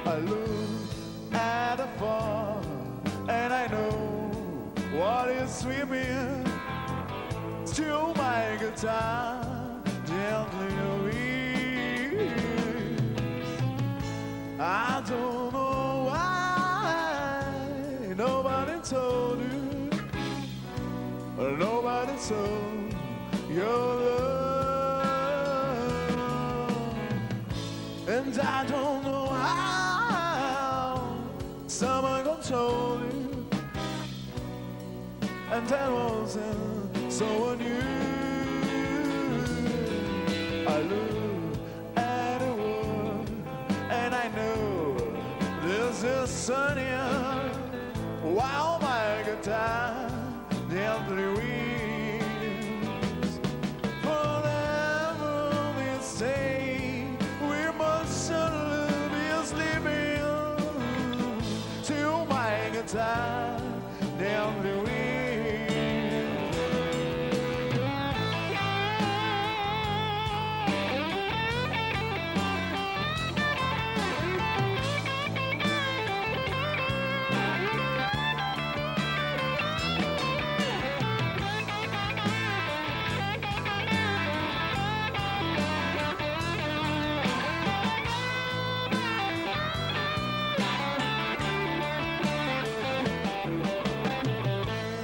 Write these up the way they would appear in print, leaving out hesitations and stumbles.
I look at the fall, and I know what is sweeping. Still my guitar gently weeps. I don't know why nobody told you, nobody told your love, and I don't know how someone gonna told you, and that wasn't so new. I look at the world and I know this is sunnier, while my guitar gently weeps. Forever we say we must surely be sleeping, till my guitar gently weeps.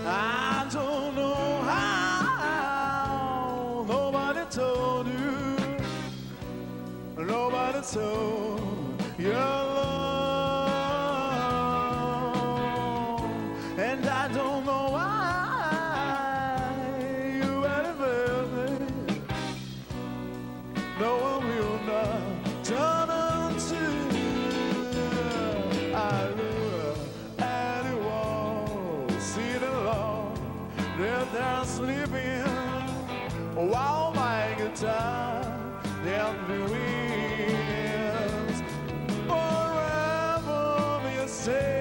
I don't know how nobody told you, nobody told your love, and I don't know why you had a birthday. No one will not turn unto. I look at the wall, see the Lord, they're sleeping, while my guitar gently weeps. Forever be a say